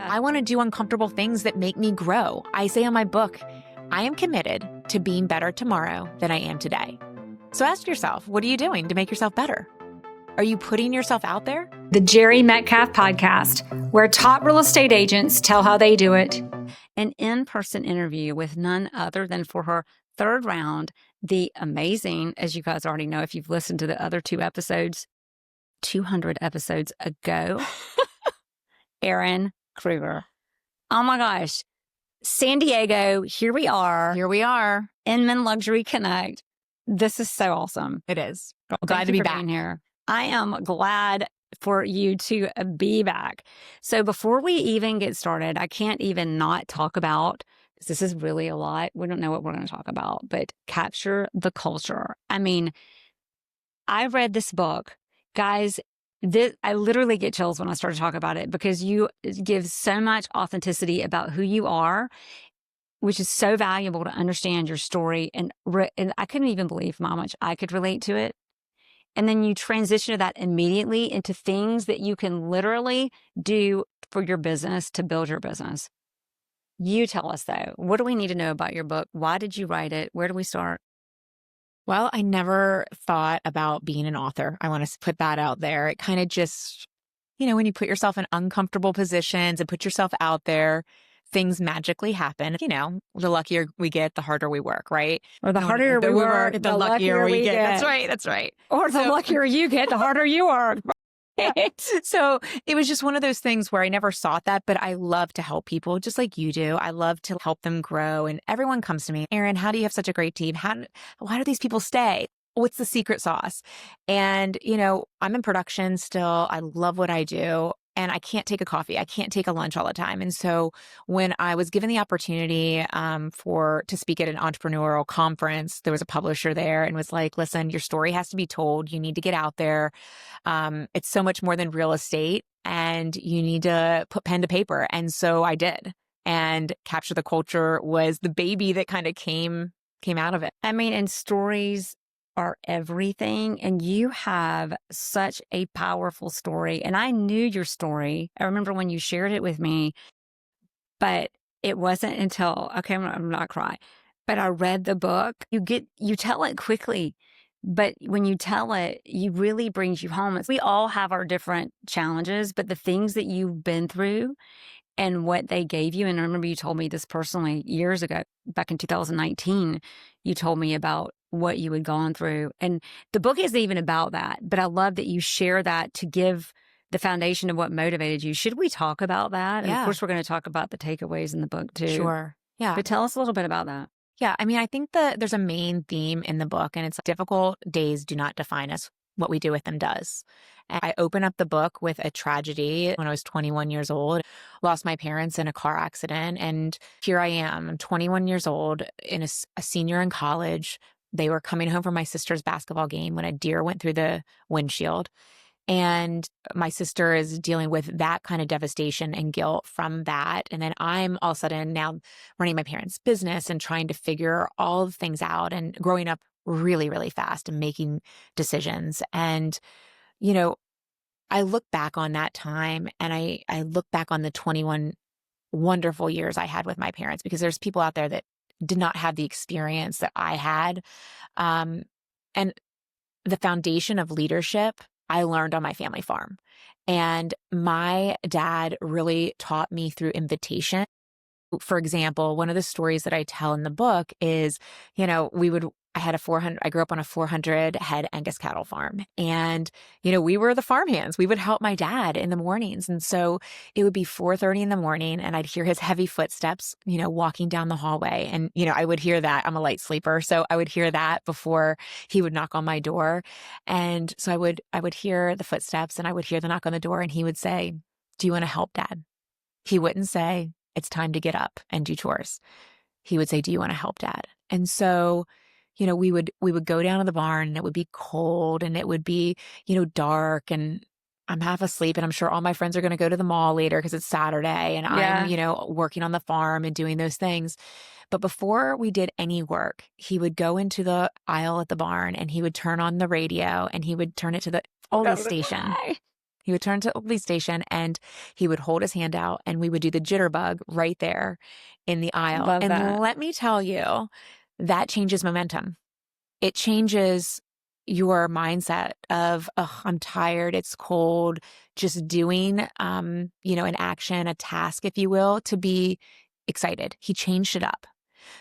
I want to do uncomfortable things that make me grow. I say in my book, I am committed to being better tomorrow than I am today. So ask yourself, what are you doing to make yourself better? Are you putting yourself out there? The Jere Metcalf Podcast, where top real estate agents tell how they do it. An in-person interview with none other than, for her third round, the amazing, as you guys already know if you've listened to the other 2 episodes, 200 episodes ago, Erin Krueger. Oh my gosh. San Diego, here we are. Here we are. Inman Luxury Connect. This is so awesome. It is. Glad to be back here. I am glad for you to be back. So before we even get started, I can't even not talk about, because this is really a lot. We don't know what we're going to talk about, but capture the culture. I mean, I read this book. Guys, I literally get chills when I start to talk about it because you give so much authenticity about who you are, which is so valuable to understand your story. And I couldn't even believe how much I could relate to it. And then you transition to that immediately into things that you can literally do for your business to build your business. You tell us, though, what do we need to know about your book? Why did you write it? Where do we start? Well, I never thought about being an author. I want to put that out there. It kind of just, when you put yourself in uncomfortable positions and put yourself out there, things magically happen. The luckier we get, the harder we work, right? Or the harder we work, the luckier we get. That's right. Or the luckier you get, the harder you work. So it was just one of those things where I never sought that, but I love to help people just like you do. I love to help them grow. And everyone comes to me, Erin, how do you have such a great team? Why do these people stay? What's the secret sauce? And, I'm in production still. I love what I do. And I can't take a coffee. I can't take a lunch all the time. And so when I was given the opportunity to speak at an entrepreneurial conference, there was a publisher there and was like, listen, your story has to be told. You need to get out there. It's so much more than real estate and you need to put pen to paper. And so I did. And Capture the Culture was the baby that kind of came out of it. I mean, and stories are everything. And you have such a powerful story. And I knew your story. I remember when you shared it with me, but it wasn't until, okay, I'm not cry, but I read the book. You tell it quickly, but when you tell it, you really brings you home. We all have our different challenges, but the things that you've been through and what they gave you. And I remember you told me this personally years ago, back in 2019, you told me about what you had gone through. And the book isn't even about that, but I love that you share that to give the foundation of what motivated you. Should we talk about that? Yeah. And of course, we're going to talk about the takeaways in the book too. Sure. Yeah. But tell us a little bit about that. Yeah. I mean, I think that there's a main theme in the book, and it's difficult days do not define us. What we do with them does. And I open up the book with a tragedy. When I was 21 years old, lost my parents in a car accident. And here I am. I'm 21 years old, in a senior in college. They were coming home from my sister's basketball game when a deer went through the windshield. And my sister is dealing with that kind of devastation and guilt from that. And then I'm all of a sudden now running my parents' business and trying to figure all the things out and growing up really, really fast and making decisions. And, I look back on that time and I look back on the 21 wonderful years I had with my parents, because there's people out there that did not have the experience that I had. And the foundation of leadership I learned on my family farm. And my dad really taught me through invitation. For example, one of the stories that I tell in the book is, I grew up on a 400 head Angus cattle farm. And, we were the farmhands. We would help my dad in the mornings. And so it would be 4:30 in the morning and I'd hear his heavy footsteps, walking down the hallway. And, I would hear that. I'm a light sleeper. So I would hear that before he would knock on my door. And so I would hear the footsteps and I would hear the knock on the door and he would say, "Do you want to help, Dad?" He wouldn't say, "It's time to get up and do chores." He would say, "Do you want to help, Dad?" And so, we would go down to the barn and it would be cold and it would be, dark and I'm half asleep and I'm sure all my friends are going to go to the mall later because it's Saturday and I'm, working on the farm and doing those things. But before we did any work, he would go into the aisle at the barn and he would turn on the radio and he would turn it to the oldest station. He would turn to the police station and he would hold his hand out and we would do the jitterbug right there in the aisle. Love And that. let me tell you, that changes momentum. It changes your mindset of, oh, I'm tired, it's cold, just doing, an action, a task, if you will, to be excited. He changed it up.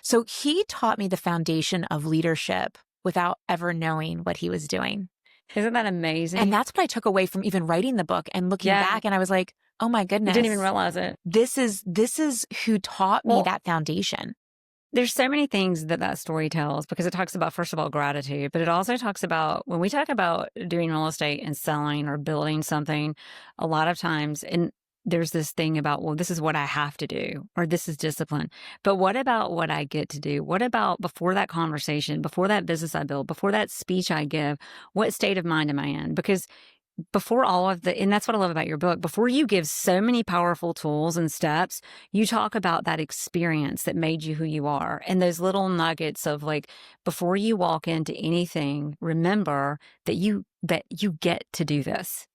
So he taught me the foundation of leadership without ever knowing what he was doing. Isn't that amazing? And that's what I took away from even writing the book and looking back. And I was like, oh my You goodness. didn't even realize it. This is who taught me that foundation. There's so many things that story tells, because it talks about, first of all, gratitude, but it also talks about, when we talk about doing real estate and selling or building something, a lot of times, and there's this thing about, well, this is what I have to do, or this is discipline. But what about what I get to do? What about before that conversation, before that business I build, before that speech I give, what state of mind am I in? Because before all of and that's what I love about your book, before you give so many powerful tools and steps, you talk about that experience that made you who you are. And those little nuggets of like, before you walk into anything, remember that you get to do this.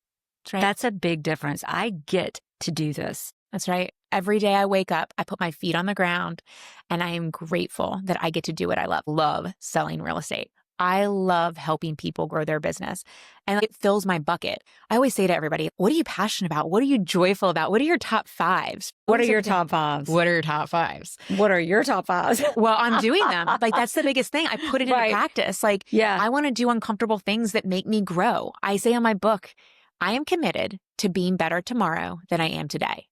That's right. That's a big difference. I get to do this. That's right. Every day I wake up, I put my feet on the ground and I am grateful that I get to do what I love. Love selling real estate. I love helping people grow their business, and it fills my bucket. I always say to everybody, what are you passionate about? What are you joyful about? What are your top fives? What are your top fives? What are your top fives? What are your top fives? Well, I'm doing them. Like, that's the biggest thing. I put it into practice. Like, I want to do uncomfortable things that make me grow. I say in my book, I am committed to being better tomorrow than I am today.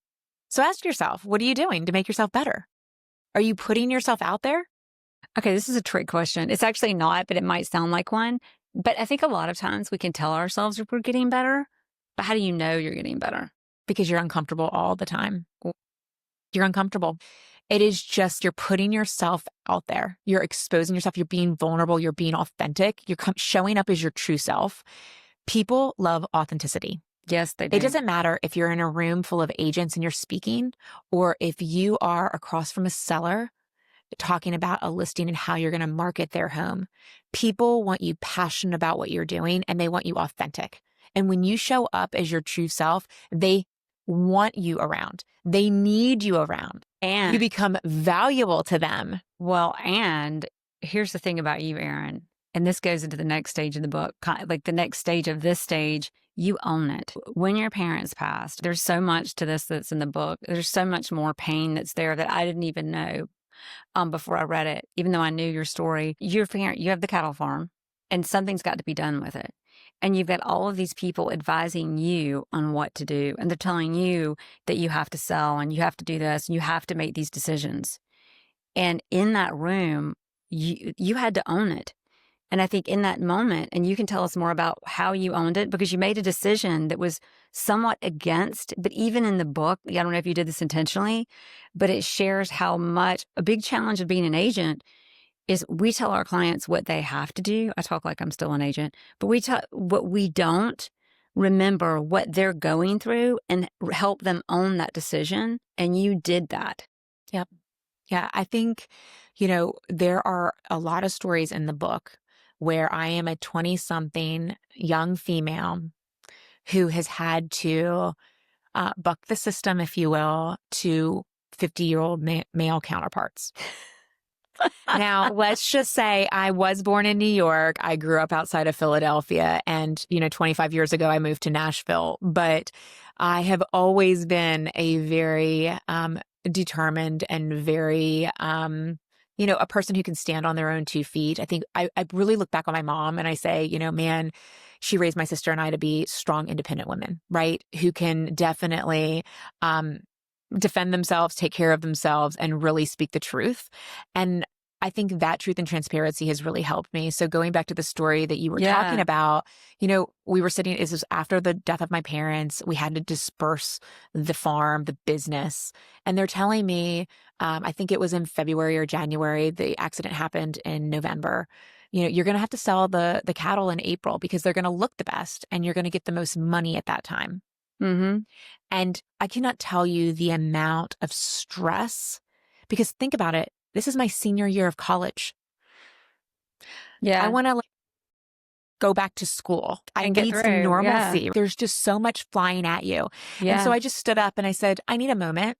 So ask yourself, what are you doing to make yourself better? Are you putting yourself out there? Okay, this is a trick question. It's actually not, but it might sound like one. But I think a lot of times we can tell ourselves if we're getting better, but how do you know you're getting better? Because you're uncomfortable all the time. You're uncomfortable. It is just, you're putting yourself out there. You're exposing yourself. You're being vulnerable. You're being authentic. You're showing up as your true self. People love authenticity. Yes, they do. It doesn't matter if you're in a room full of agents and you're speaking, or if you are across from a seller talking about a listing and how you're going to market their home. People want you passionate about what you're doing, and they want you authentic. And when you show up as your true self, they want you around. They need you around. And you become valuable to them. Well, and here's the thing about you, Erin, and this goes into the next stage of the book, like the next stage of this stage, you own it. When your parents passed, there's so much to this that's in the book. There's so much more pain that's there that I didn't even know before I read it. Even though I knew your story, your parent, you have the cattle farm, and something's got to be done with it. And you've got all of these people advising you on what to do. And they're telling you that you have to sell and you have to do this and you have to make these decisions. And in that room, you had to own it. And I think in that moment, and you can tell us more about how you owned it, because you made a decision that was somewhat against, but even in the book, I don't know if you did this intentionally, but it shares how much a big challenge of being an agent is we tell our clients what they have to do. I talk like I'm still an agent, but what we don't remember what they're going through and help them own that decision. And you did that. Yep. Yeah. I think, there are a lot of stories in the book where I am a 20-something young female who has had to buck the system, if you will, to 50-year-old male counterparts. Now, let's just say I was born in New York. I grew up outside of Philadelphia, and 25 years ago, I moved to Nashville. But I have always been a very determined and very a person who can stand on their own 2 feet. I think I really look back on my mom and I say, man, she raised my sister and I to be strong, independent women, right? Who can definitely defend themselves, take care of themselves, and really speak the truth. And I think that truth and transparency has really helped me. So going back to the story that you were talking about, we were sitting, it was after the death of my parents, we had to disperse the farm, the business. And they're telling me, I think it was in February or January, the accident happened in November. You're going to have to sell the cattle in April because they're going to look the best and you're going to get the most money at that time. Mm-hmm. And I cannot tell you the amount of stress, because think about it. This is my senior year of college. Yeah. I want to go back to school. I And get need some through. Yeah. normalcy. There's just so much flying at you. And so Yeah. I just stood up and I said, I need a moment.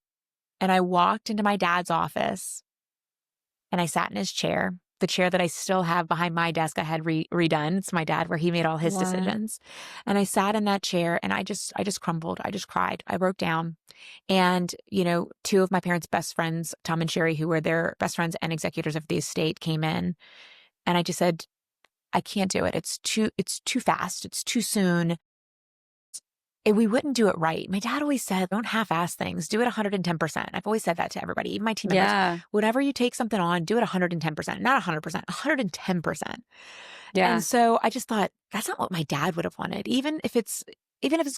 And I walked into my dad's office and I sat in his chair, the chair that I still have behind my desk. I had redone. It's my dad where he made all his Wow. decisions. And I sat in that chair and I just crumbled. I just cried. I broke down. And, two of my parents' best friends, Tom and Jere, who were their best friends and executors of the estate, came in. And I just said, I can't do it. It's too fast. It's too soon. We wouldn't do it right. My dad always said, don't half-ass things. Do it 110%. I've always said that to everybody, even my team members. Yeah. Whenever you take something on, do it 110%, not 100%, 110%. Yeah. And so I just thought, that's not what my dad would have wanted. Even if it's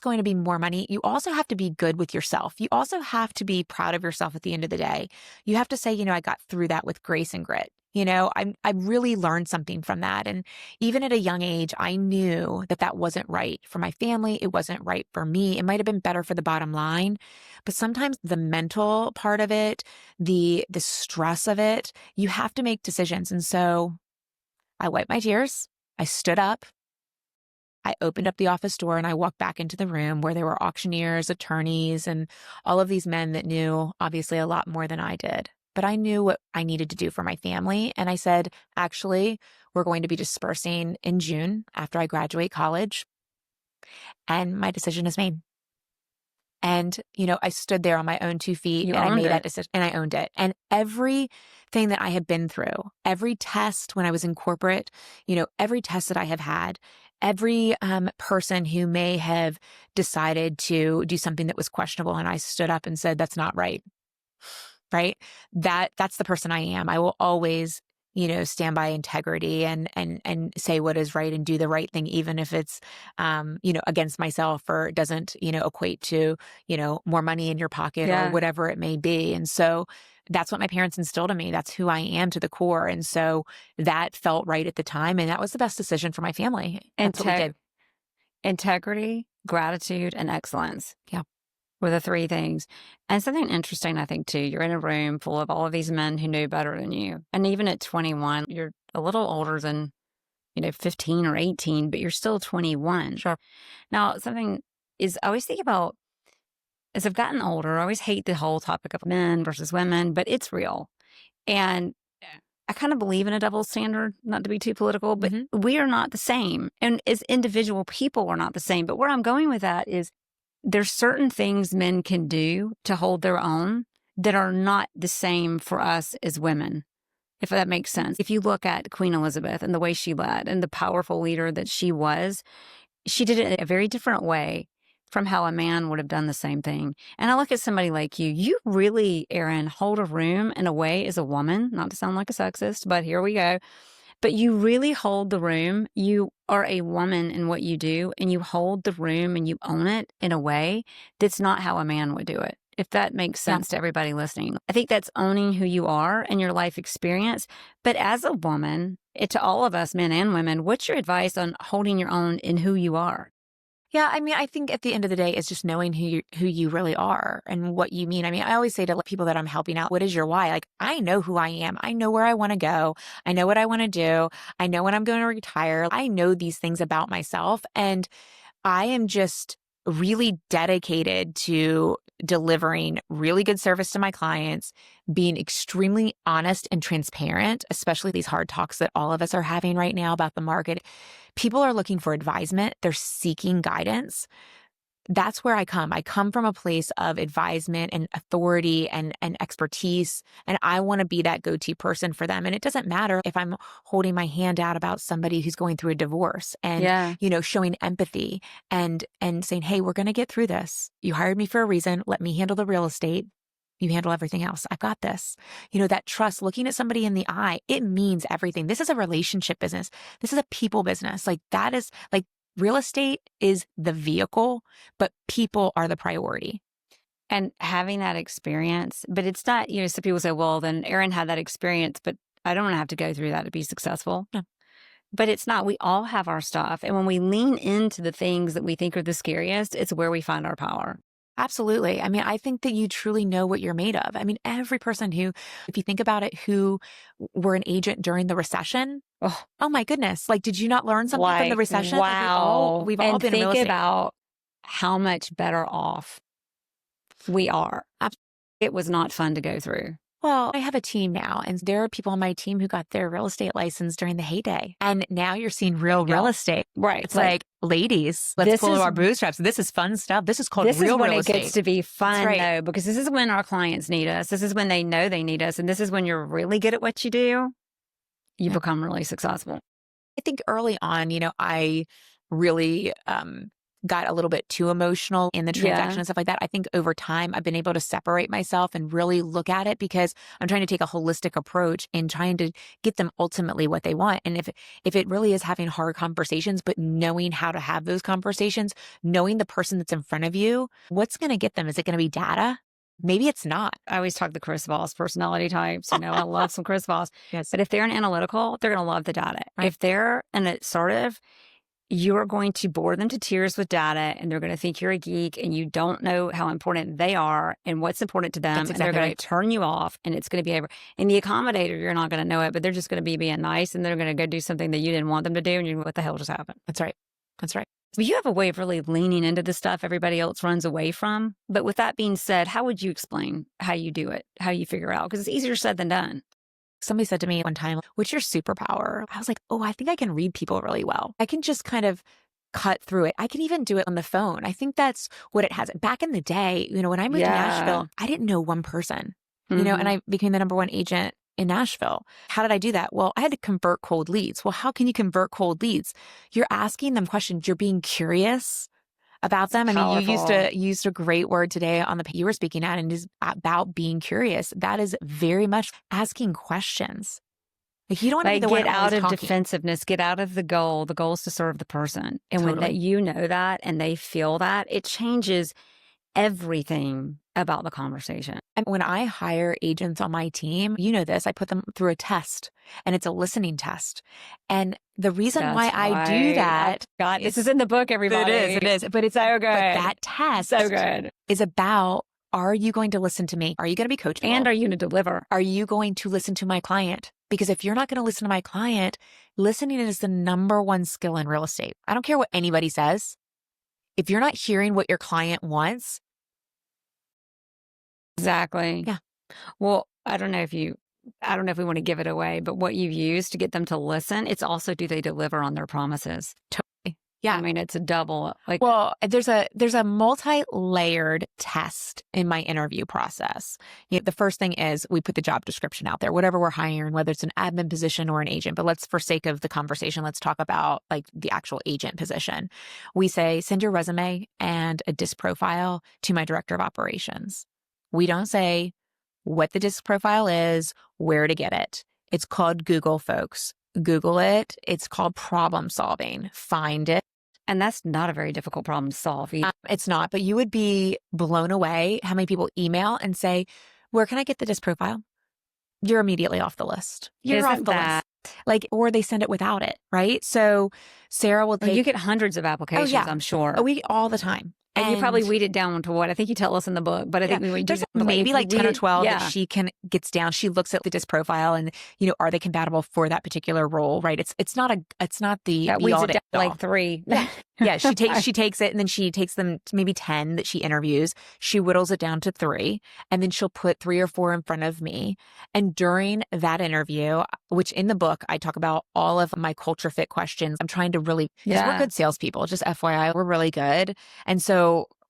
going to be more money, you also have to be good with yourself. You also have to be proud of yourself at the end of the day. You have to say, I got through that with grace and grit. I really learned something from that. And even at a young age, I knew that wasn't right for my family. It wasn't right for me. It might have been better for the bottom line, but sometimes the mental part of it, the stress of it, you have to make decisions. And so I wiped my tears. I stood up. I opened up the office door and I walked back into the room where there were auctioneers, attorneys, and all of these men that knew obviously a lot more than I did. But I knew what I needed to do for my family. And I said, actually, we're going to be dispersing in June after I graduate college. And my decision is made. And, I stood there on my own 2 feet and I made that decision and I owned it. And everything that I have been through, every test when I was in corporate, every test that I have had, every person who may have decided to do something that was questionable and I stood up and said, that's not right. Right? That's the person I am. I will always, stand by integrity and say what is right and do the right thing, even if it's, against myself or it doesn't, equate to, more money in your pocket or whatever it may be. And so that's what my parents instilled in me. That's who I am to the core. And so that felt right at the time. And that was the best decision for my family. That's what we did. Integrity, gratitude, and excellence. Yeah. Were the 3 things. And something interesting, I think, too, you're in a room full of all of these men who knew better than you. And even at 21, you're a little older than, 15 or 18, but you're still 21. Sure. Now, something is, I always think about, as I've gotten older, I always hate the whole topic of men versus women, but it's real. And I kind of believe in a double standard, not to be too political, but we are not the same. And as individual people, we're not the same. But where I'm going with that is, there's certain things men can do to hold their own that are not the same for us as women, if that makes sense. If you look at Queen Elizabeth and the way she led and the powerful leader that she was, she did it in a very different way from how a man would have done the same thing. And I look at somebody like you. You really, Erin, hold a room in a way as a woman, not to sound like a sexist, but here we go. But you really hold the room. You are a woman in what you do, and you hold the room and you own it in a way that's not how a man would do it, if that makes sense to everybody listening. I think that's owning who you are and your life experience. But as a woman, to all of us, men and women, what's your advice on holding your own in who you are? Yeah, I mean, I think at the end of the day, it's just knowing who you really are and what you mean. I mean, I always say to people that I'm helping out, what is your why? Like, I know who I am. I know where I want to go. I know what I want to do. I know when I'm going to retire. I know these things about myself. And I am just really dedicated to delivering really good service to my clients, being extremely honest and transparent, especially these hard talks that all of us are having right now about the market. People are looking for advisement. They're seeking guidance. That's where I come. I come from a place of advisement and authority and expertise, and I want to be that go-to person for them. And it doesn't matter if I'm holding my hand out about somebody who's going through a divorce and, showing empathy and saying, hey, we're going to get through this. You hired me for a reason. Let me handle the real estate. You handle everything else. I've got this. That trust, looking at somebody in the eye, it means everything. This is a relationship business. This is a people business. That is real estate is the vehicle, but people are the priority. And having that experience, but it's not, some people say, well, then Erin had that experience, but I don't have to go through that to be successful. No. But it's not. We all have our stuff. And when we lean into the things that we think are the scariest, it's where we find our power. Absolutely. I mean, I think that you truly know what you're made of. I mean, every person who, if you think about it, who were an agent during the recession, Oh, oh my goodness. Like, did you not learn something from the like, recession? Like wow. we've all And been in real think estate. about how much better off we are. Ab- It was not fun to go through. Well, I have a team now, and there are people on my team who got their real estate license during the heyday. And now you're seeing real Yeah. estate. Right. It's like, ladies, let's this pull is- our bootstraps. This is fun stuff. This is called This is real when real it estate. gets to be fun, right. though, because this is when our clients need us. This is when they know they need us. And this is when you're really good at what you do. You Yeah. become really successful. I think early on, I really got a little bit too emotional in the transaction and stuff like that. I think over time, I've been able to separate myself and really look at it because I'm trying to take a holistic approach in trying to get them ultimately what they want. And if it really is having hard conversations, but knowing how to have those conversations, knowing the person that's in front of you, what's going to get them? Is it going to be data? Maybe it's not. I always talk the Chris Voss personality types. I love some Chris Voss. Yes. But if they're an analytical, they're going to love the data. Right. If they're an assertive, you're going to bore them to tears with data, and they're going to think you're a geek and you don't know how important they are and what's important to them. That's and they're exactly going right. to turn you off, and it's going to be over. And the accommodator, you're not going to know it, but they're just going to be being nice, and they're going to go do something that you didn't want them to do. And you're, what the hell just happened? That's right. That's right. But you have a way of really leaning into the stuff everybody else runs away from. But with that being said, how would you explain how you do it, how you figure out? Because it's easier said than done. Somebody said to me one time, what's your superpower? I was like, oh, I think I can read people really well. I can just kind of cut through it. I can even do it on the phone. I think that's what it has. Back in the day, when I moved to Nashville, I didn't know one person, and I became the number one agent in Nashville. How did I do that? Well, I had to convert cold leads. Well, how can you convert cold leads? You're asking them questions. You're being curious about them. I mean, you used a great word today on the you were speaking at, and it is about being curious. That is very much asking questions. Like, you don't want to be the one get out of talking. defensiveness, get out of the goal. The goal is to serve the person. And when that you know that and they feel that, it changes everything about the conversation. And when I hire agents on my team, you know this, I put them through a test, and it's a listening test. And the reason why I do that, this is in the book, everybody. It is. But it's so good. But that test so good. Is about, are you going to listen to me? Are you going to be coachable? And are you going to deliver? Are you going to listen to my client? Because if you're not going to listen to my client, listening is the number one skill in real estate. I don't care what anybody says. If you're not hearing what your client wants. Exactly. Yeah. Well, I don't know if we want to give it away, but what you use to get them to listen, it's also, do they deliver on their promises? Totally. Yeah. I mean, it's a double. Well, there's a multi-layered test in my interview process. The first thing is we put the job description out there, whatever we're hiring, whether it's an admin position or an agent. But for sake of the conversation, let's talk about the actual agent position. We say, send your resume and a disc profile to my director of operations. We don't say what the disc profile is, where to get it. It's called Google, folks. Google it. It's called problem solving. Find it. And that's not a very difficult problem to solve either. It's not, but you would be blown away how many people email and say, where can I get the disc profile? You're immediately off the list. You're off the list. Or they send it without it, right? So Sarah will take. You get hundreds of applications, I'm sure. We all the time. And you probably weed it down to what? I think you tell us in the book, but I think we there's maybe 10 or 12 that she gets down. She looks at the disc profile and, are they compatible for that particular role, right? It's not the weeds it down 3. Yeah, she takes it, and then she takes them to maybe 10 that she interviews. She whittles it down to 3, and then she'll put 3 or 4 in front of me. And during that interview, which in the book, I talk about all of my culture fit questions. I'm trying to really, because we're good salespeople, just FYI, we're really good. And so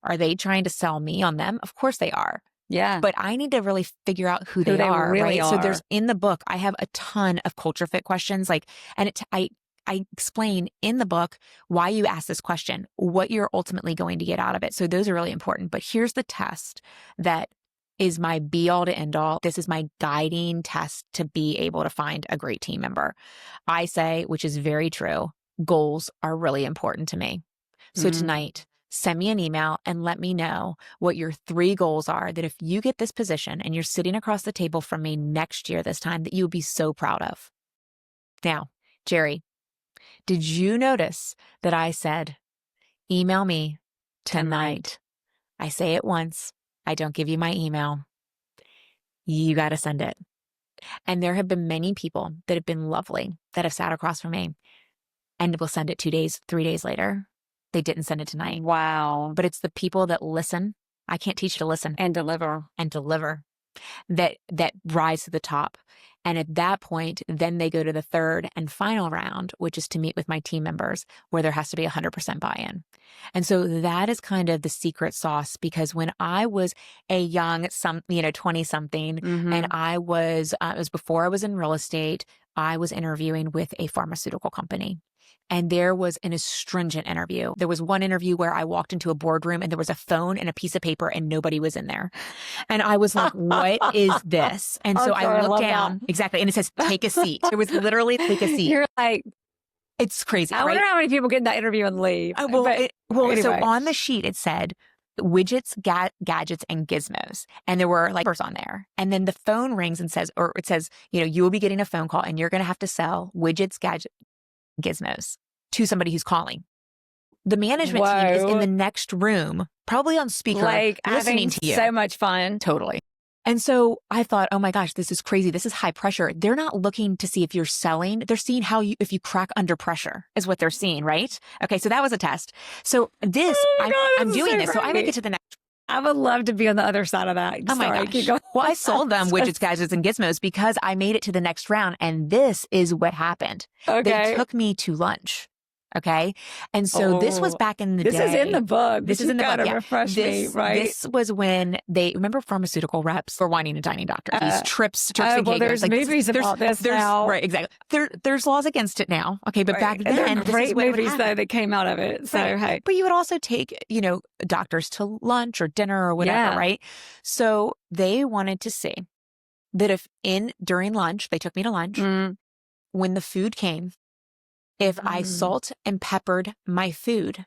are they trying to sell me on them? Of course they are. Yeah. But I need to really figure out who they are, really right? are. So there's, in the book, I have a ton of culture fit questions. I explain in the book why you ask this question, what you're ultimately going to get out of it. So those are really important. But here's the test that is my be all to end all. This is my guiding test to be able to find a great team member. I say, which is very true, goals are really important to me. So tonight, send me an email and let me know what your 3 goals are that if you get this position and you're sitting across the table from me next year this time, that you would be so proud of. Now, Jere, did you notice that I said, email me tonight? I say it once. I don't give you my email. You got to send it. And there have been many people that have been lovely that have sat across from me and will send it 2 days, 3 days later. They didn't send it tonight. Wow. But it's the people that listen. I can't teach you to listen. And deliver. That rise to the top. And at that point, then they go to the third and final round, which is to meet with my team members, where there has to be 100% buy-in. And so that is kind of the secret sauce, because when I was a young, 20-something, and it was before I was in real estate, I was interviewing with a pharmaceutical company. And there was an astringent interview. There was one interview where I walked into a boardroom and there was a phone and a piece of paper and nobody was in there. And I was like, what is this? And so I looked down. That. Exactly. And it says, take a seat. It was literally take a seat. You're like, it's crazy. I wonder how many people get in that interview and leave. Anyway. So on the sheet, it said widgets, gadgets, and gizmos. And there were like numbers on there. And then the phone rings and says, you will be getting a phone call and you're going to have to sell widgets, gadgets, gizmos to somebody who's calling. The management team is in the next room, probably on speaker, listening to you. So much fun. Totally. And so I thought, oh my gosh, this is crazy. This is high pressure. They're not looking to see if you're selling. They're seeing if you crack under pressure is what they're seeing, right? Okay, so that was a test. So I'm doing this. So I make it to the next. I would love to be on the other side of that. Oh my gosh. Well, I sold them widgets, gadgets, and gizmos because I made it to the next round. And this is what happened. Okay. They took me to lunch. Okay. And so this was back in the day. This is in the book. This is in the book. Yeah. Refresh me, right? This was when remember pharmaceutical reps for whining and dining doctors. These trips and well, there's movies about this now. Right, exactly. There's laws against it now. Okay, but back then, great movies though that came out of it. So hey. But you would also take, doctors to lunch or dinner or whatever, right? So they wanted to see that if during lunch, they took me to lunch, when the food came, if I salt and peppered my food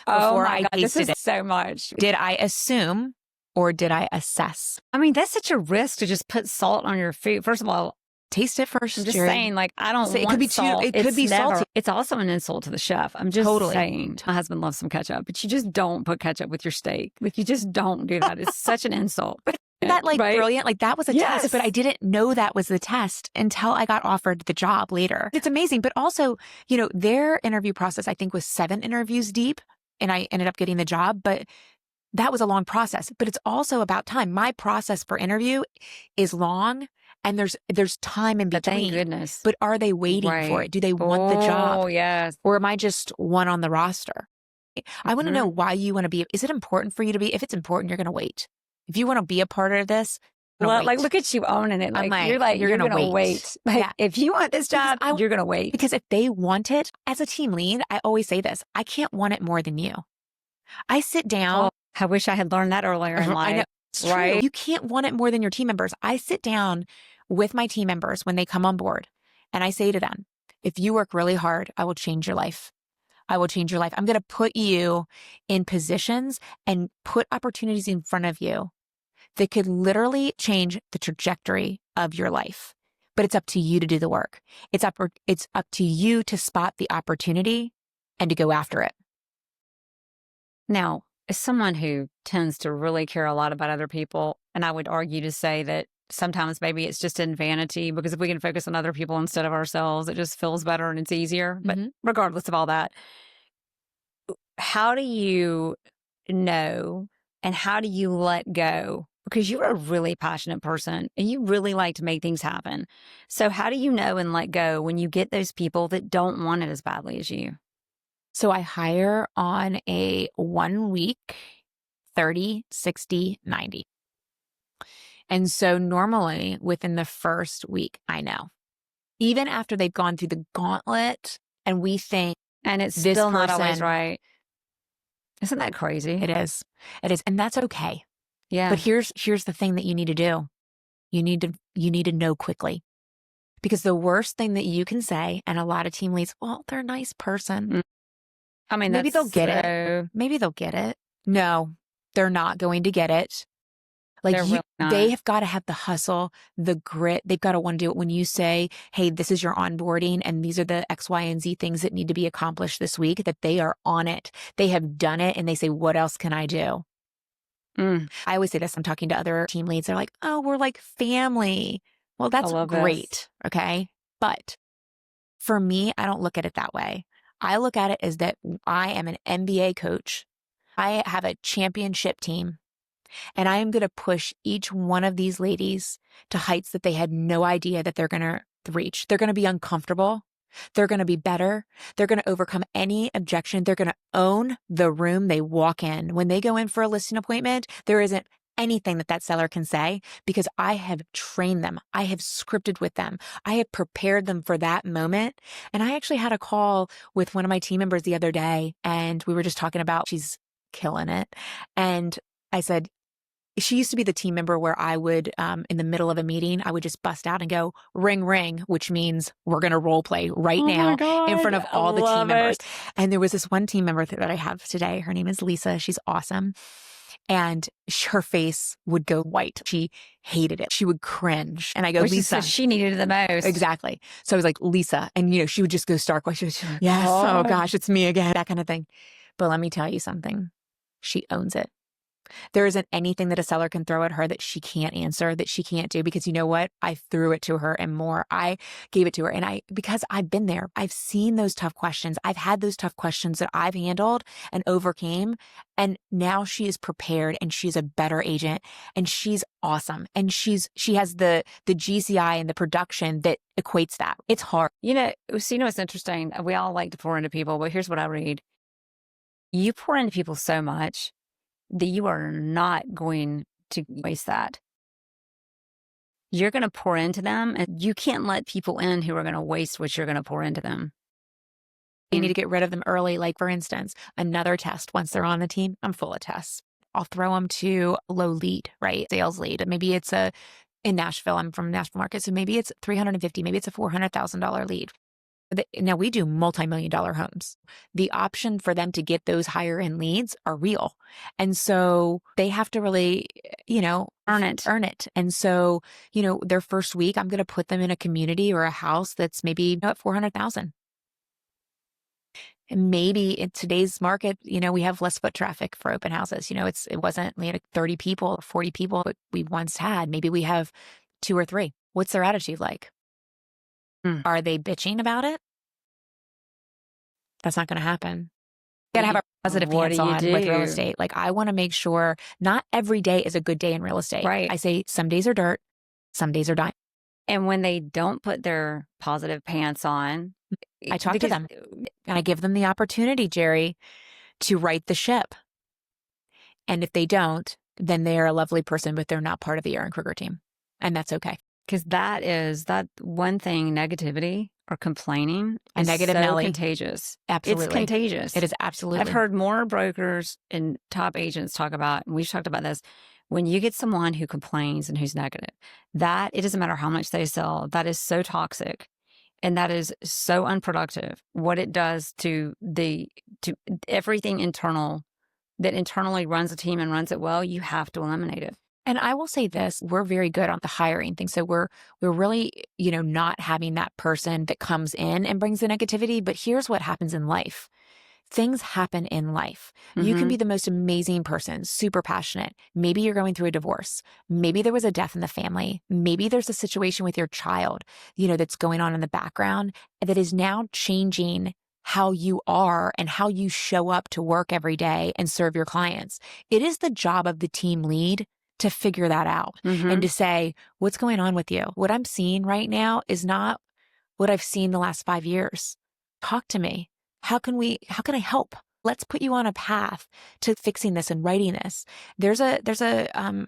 before I tasted it. So much. Did I assume or did I assess? I mean, that's such a risk to just put salt on your food. First of all, taste it first. I'm just saying, I don't want it could be salt. It could be salty. It's also an insult to the chef. I'm just saying. My husband loves some ketchup, but you just don't put ketchup with your steak. You just don't do that. It's such an insult. That brilliant. That was a test, but I didn't know that was the test until I got offered the job later. It's amazing. But also, their interview process, I think, was 7 interviews deep and I ended up getting the job, but that was a long process. But it's also about time. My process for interview is long and there's time in between. Thank goodness. But are they waiting for it? Do they want the job? Oh, yes. Or am I just one on the roster? I want to know why you want to be. Is it important for you to be? If it's important, you're going to wait. If you want to be a part of this, look at you owning it. You're going to wait. If you want this job, you're going to wait. Because if they want it, as a team lead, I always say this, I can't want it more than you. I sit down. Oh, I wish I had learned that earlier in life. I know, it's right? True. You can't want it more than your team members. I sit down with my team members when they come on board and I say to them, if you work really hard, I will change your life. I will change your life. I'm going to put you in positions and put opportunities in front of you that could literally change the trajectory of your life. But it's up to you to do the work. It's up to you to spot the opportunity and to go after it. Now, as someone who tends to really care a lot about other people, and I would argue to say that sometimes maybe it's just in vanity, because if we can focus on other people instead of ourselves, it just feels better and it's easier. But regardless of all that, how do you know and how do you let go? Because you're a really passionate person and you really like to make things happen. So how do you know and let go when you get those people that don't want it as badly as you? So I hire on a 1 week, 30, 60, 90. And so normally within the first week, I know. Even after they've gone through the gauntlet and we think, and it's still not always right. Isn't that crazy? It is. It is. And that's okay. Yeah. But here's the thing that you need to do. You need to know quickly. Because the worst thing that you can say, and a lot of team leads, well, they're a nice person. I mean, maybe they'll get it. Maybe they'll get it. No, they're not going to get it. They have got to have the hustle, the grit. They've got to want to do it. When you say, hey, this is your onboarding and these are the X, Y, and Z things that need to be accomplished this week, that they are on it. They have done it and they say, what else can I do? I always say this, I'm talking to other team leads. They're like, oh, we're like family. Well, that's love great. this. Okay. But for me, I don't look at it that way. I look at it as that I am an NBA coach. I have a championship team, and I am going to push each one of these ladies to heights that they had no idea that they're going to reach. They're going to be uncomfortable. They're going to be better. They're going to overcome any objection. They're going to own the room they walk in. When they go in for a listing appointment, there isn't anything that seller can say because I have trained them. I have scripted with them. I have prepared them for that moment. And I actually had a call with one of my team members the other day, and we were just talking about she's killing it. And I said, she used to be the team member where I would, in the middle of a meeting, I would just bust out and go, ring, ring, which means we're going to role play right now in front of all the team members. And there was this one team member that I have today. Her name is Lisa. She's awesome. And her face would go white. She hated it. She would cringe. And I go, Lisa. She needed it the most. Exactly. So I was like, Lisa. And, she would just go stark. She was, yes. Oh gosh, it's me again. That kind of thing. But let me tell you something. She owns it. There isn't anything that a seller can throw at her that she can't answer, that she can't do, because you know what? I threw it to her and more. I gave it to her. And because I've been there, I've seen those tough questions. I've had those tough questions that I've handled and overcame. And now she is prepared and she's a better agent and she's awesome. And she has the GCI and the production that equates that. It's hard. It's interesting. We all like to pour into people, but here's what I read. You pour into people so much that you are not going to waste that. You're going to pour into them, and you can't let people in who are going to waste what you're going to pour into them. You need to get rid of them early. Like, for instance, another test, once they're on the team, I'm full of tests. I'll throw them to low lead, right? Sales lead. Maybe it's in Nashville. I'm from Nashville market. So maybe it's $350, maybe it's a $400,000 lead. Now we do multi-million-dollar homes. The option for them to get those higher end leads are real. And so they have to really, earn it. And so, their first week, I'm going to put them in a community or a house that's maybe at 400,000. And maybe in today's market, we have less foot traffic for open houses. We had 30 people or 40 people that we once had. Maybe we have 2 or 3. What's their attitude like? Are they bitching about it? That's not going to happen. You got to have a positive pants on with real estate. Like, I want to make sure not every day is a good day in real estate. Right. I say some days are dirt, some days are dime. And when they don't put their positive pants on, I talk to them and I give them the opportunity, Jere, to right the ship. And if they don't, then they are a lovely person, but they're not part of the Erin Krueger team. And that's okay. Because that one thing, negativity or complaining, is negative so Nelly. Contagious. Absolutely. It's contagious. It is absolutely. I've heard more brokers and top agents talk about, and we've talked about this, when you get someone who complains and who's negative, that it doesn't matter how much they sell, that is so toxic and that is so unproductive. What it does to everything internal that internally runs a team and runs it well, you have to eliminate it. And I will say this, we're very good on the hiring thing. So we're really, not having that person that comes in and brings the negativity. But here's what happens in life. Things happen in life. You can be the most amazing person, super passionate. Maybe you're going through a divorce. Maybe there was a death in the family. Maybe there's a situation with your child, that's going on in the background that is now changing how you are and how you show up to work every day and serve your clients. It is the job of the team lead to figure that out and to say, what's going on with you? What I'm seeing right now is not what I've seen the last 5 years. Talk to me. How can I help? Let's put you on a path to fixing this and writing this. There's a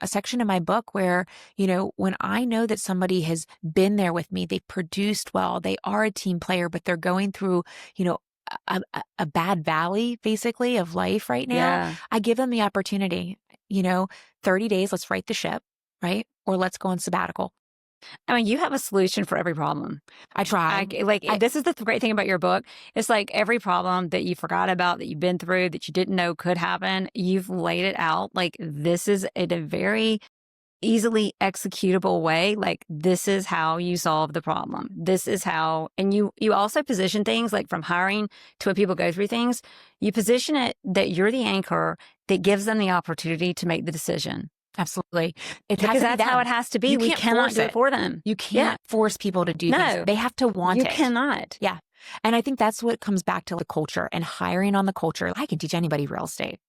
section in my book where, when I know that somebody has been there with me, they've produced well, they are a team player, but they're going through, a bad valley basically of life right now. I give them the opportunity, 30 days, let's right the ship, right? Or let's go on sabbatical. I mean, you have a solution for every problem. I try. This is the great thing about your book. It's like every problem that you forgot about, that you've been through, that you didn't know could happen, you've laid it out. Like, this is a very easily executable way. Like, this is how you solve the problem. This is how, and you also position things like from hiring to when people go through things, you position it that you're the anchor that gives them the opportunity to make the decision. Absolutely. Because that's how it has to be. We cannot do it for them. You can't force people to do things. They have to want it. You cannot. Yeah. And I think that's what comes back to the culture and hiring on the culture. I can teach anybody real estate.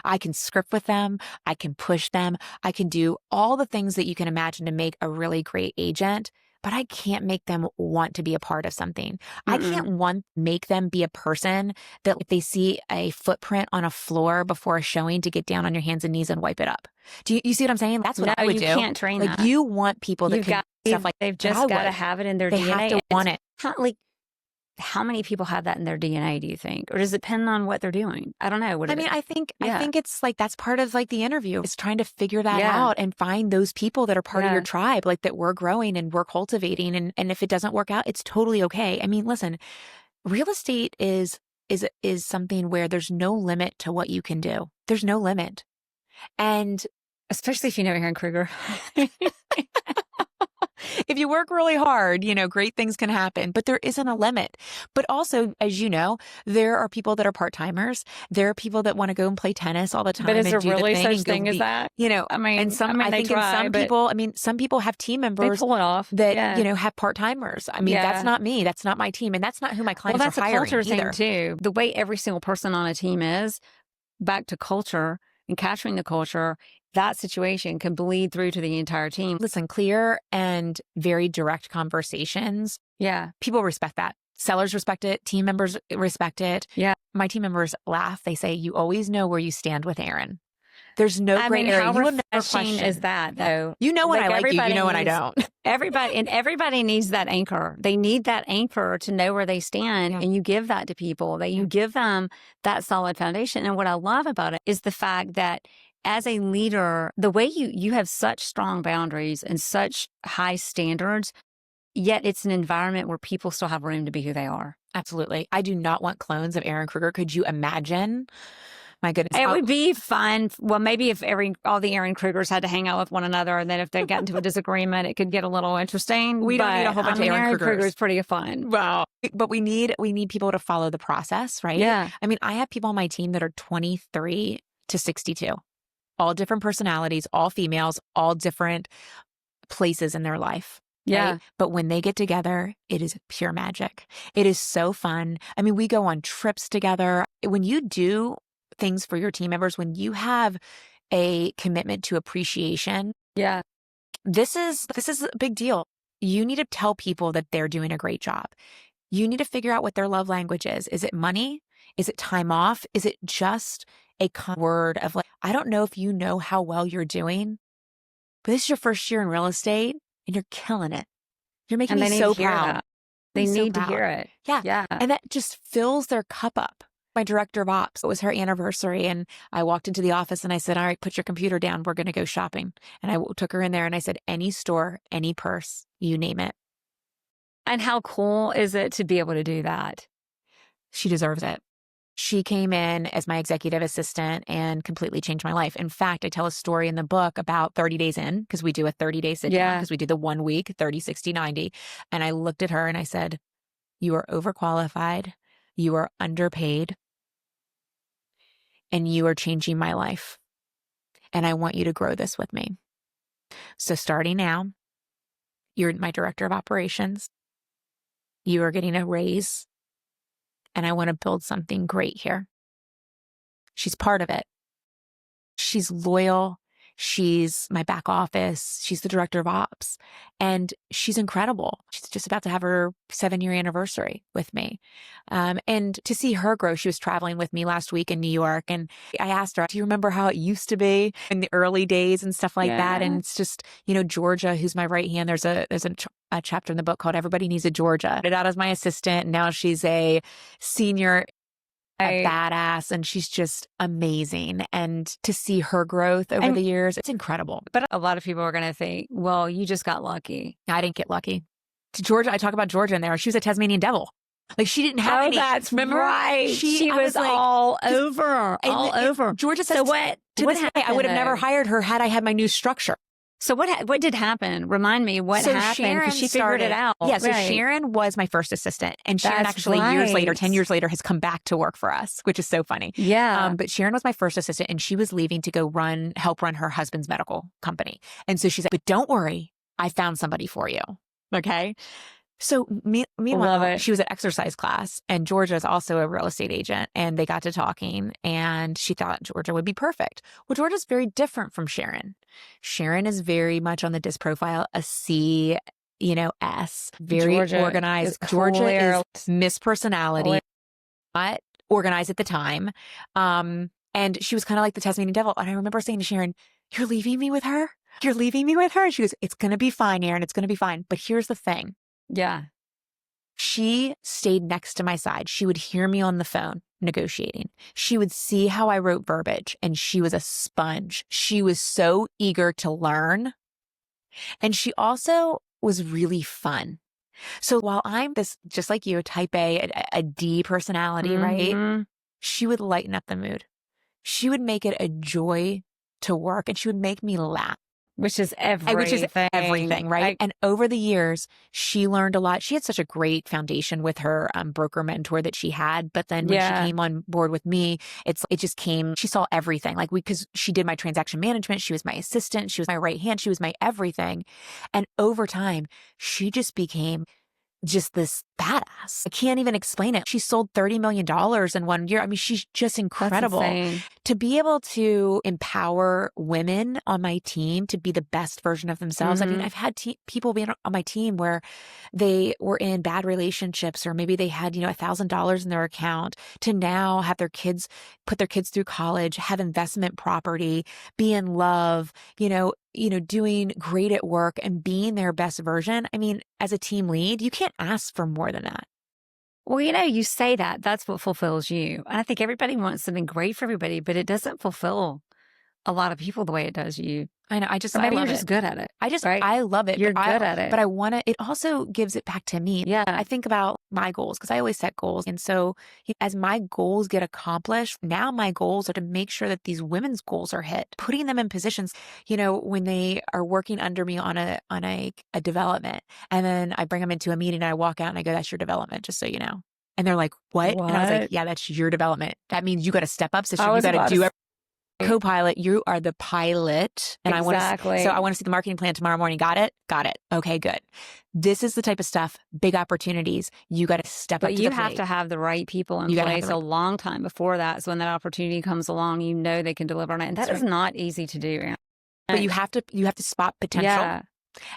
I can script with them. I can push them. I can do all the things that you can imagine to make a really great agent, but I can't make them want to be a part of something. I can't make them be a person that if they see a footprint on a floor before a showing to get down on your hands and knees and wipe it up. Do you see what I'm saying? That's what I would do. You can't train like, that. You want people that can stuff like they've just got to have it in their DNA. They have to want it. How many people have that in their DNA, do you think? Or does it depend on what they're doing? I don't know. I think it's like that's part of like the interview is trying to figure that out and find those people that are part of your tribe, like that we're growing and we're cultivating. And if it doesn't work out, it's totally okay. I mean, listen, real estate is something where there's no limit to what you can do. There's no limit. And especially if you know Erin Krueger. If you work really hard, great things can happen, but there isn't a limit. But also, as you know, there are people that are part-timers. There are people that want to go and play tennis all the time. But is there really such thing as that? Some people have team members they pull it off. That, have part-timers. That's not me. That's not my team. And that's not who my clients are hiring. Well, that's a culture either. thing too. The way every single person on a team is, back to culture and capturing the culture, that situation can bleed through to the entire team. Listen, clear and very direct conversations. Yeah. People respect that. Sellers respect it. Team members respect it. Yeah. My team members laugh. They say, you always know where you stand with Erin. There's no gray area. How refreshing is that, though? You know when I like you. You know when I don't. Everybody needs that anchor. They need that anchor to know where they stand, and you give that to people. That you give them that solid foundation. And what I love about it is the fact that as a leader, the way you have such strong boundaries and such high standards, yet it's an environment where people still have room to be who they are. Absolutely. I do not want clones of Erin Krueger. Could you imagine? My goodness. It would be fun. Well, maybe if all the Erin Krugers had to hang out with one another, and then if they got into a disagreement, it could get a little interesting. We don't need a whole bunch of Erin Krueger is pretty fun. Wow. But we need people to follow the process, right? Yeah. I have people on my team that are 23 to 62. All different personalities, all females, all different places in their life. Yeah. Right? But when they get together, it is pure magic. It is so fun. We go on trips together. When you do things for your team members, when you have a commitment to appreciation, this is a big deal. You need to tell people that they're doing a great job. You need to figure out what their love language is. Is it money? Is it time off? Is it just a word of like, I don't know if you know how well you're doing, but this is your first year in real estate and you're killing it. You're making me so proud. They need to hear it. Yeah. And that just fills their cup up. My director of ops, it was her anniversary, and I walked into the office and I said, all right, put your computer down. We're going to go shopping. And I took her in there and I said, any store, any purse, you name it. And how cool is it to be able to do that? She deserves it. She came in as my executive assistant and completely changed my life. In fact, I tell a story in the book about 30 days in, because we do a 30-day sit down, because we do the 1 week, 30, 60, 90. And I looked at her and I said, you are overqualified. You are underpaid. And you are changing my life. And I want you to grow this with me. So starting now, you're my director of operations. You are getting a raise. And I want to build something great here. She's part of it. She's loyal. She's my back office. She's the director of ops. And she's incredible. She's just about to have her 7-year anniversary with me. And to see her grow, she was traveling with me last week in New York. And I asked her, do you remember how it used to be in the early days and stuff like that? And it's just, Georgia, who's my right hand, there's a chapter in the book called Everybody Needs a Georgia. I started out as my assistant. And now she's a senior, a badass, and she's just amazing. And to see her growth over the years, it's incredible. But a lot of people are going to think, well, you just got lucky. I didn't get lucky. To Georgia, I talk about Georgia in there. She was a Tasmanian devil. Like she didn't have any. That's remember? Right. She was like, all over. Georgia said, so what? To this day, I would have never hired her had I had my new structure. So what did happen? Remind me what happened, because she figured it out. Yeah, so Sharon was my first assistant, and Sharon That's actually years later, right. 10 years later, has come back to work for us, which is so funny. Yeah. But Sharon was my first assistant, and she was leaving to go help run her husband's medical company. And so she said, but don't worry, I found somebody for you. Okay. So meanwhile, she was at exercise class, and Georgia is also a real estate agent, and they got to talking, and she thought Georgia would be perfect. Well, Georgia's very different from Sharon. Sharon is very much on the DISC profile, a C, S, very organized. Georgia is Miss Personality, not organized at the time. And she was kind of like the Tasmanian devil. And I remember saying to Sharon, "You're leaving me with her? You're leaving me with her?" And she goes, "It's going to be fine, Erin. It's going to be fine. But here's the thing." Yeah. She stayed next to my side. She would hear me on the phone negotiating. She would see how I wrote verbiage, and she was a sponge. She was so eager to learn. And she also was really fun. So while I'm this, just like you, type a D personality, right? She would lighten up the mood. She would make it a joy to work, and she would make me laugh. Which is everything. Right? And over the years, she learned a lot. She had such a great foundation with her broker mentor that she had. But then when she came on board with me, it just came, she saw everything. Because she did my transaction management, she was my assistant, she was my right hand, she was my everything. And over time, she just became just this badass. I can't even explain it. She sold $30 million in 1 year. I mean, she's just incredible. To be able to empower women on my team to be the best version of themselves. I mean, I've had people be on my team where they were in bad relationships, or maybe they had, $1,000 in their account, to now have their kids, put their kids through college, have investment property, be in love, doing great at work and being their best version. I mean, as a team lead, you can't ask for more than that. Well, you say that. That's what fulfills you. And I think everybody wants something great for everybody, but it doesn't fulfill a lot of people the way it does you. I know. Or maybe you're just good at it. I love it. You're good at it. But I want to, it also gives it back to me. Yeah. I think about my goals, because I always set goals. And so as my goals get accomplished, now my goals are to make sure that these women's goals are hit, putting them in positions, when they are working under me on a development. And then I bring them into a meeting and I walk out and I go, "That's your development, just so you know." And they're like, "What?" And I was like, "Yeah, that's your development. That means you got to step up, sister. You got to do everything. Co-pilot, you are the pilot." And I want to see the marketing plan tomorrow morning. Got it? Got it. Okay, good. This is the type of stuff, big opportunities. You got to step up to the plate. But you have to have the right people in place a long time before that. So when that opportunity comes along, they can deliver on it. And that is not easy to do. But you have to spot potential. Yeah.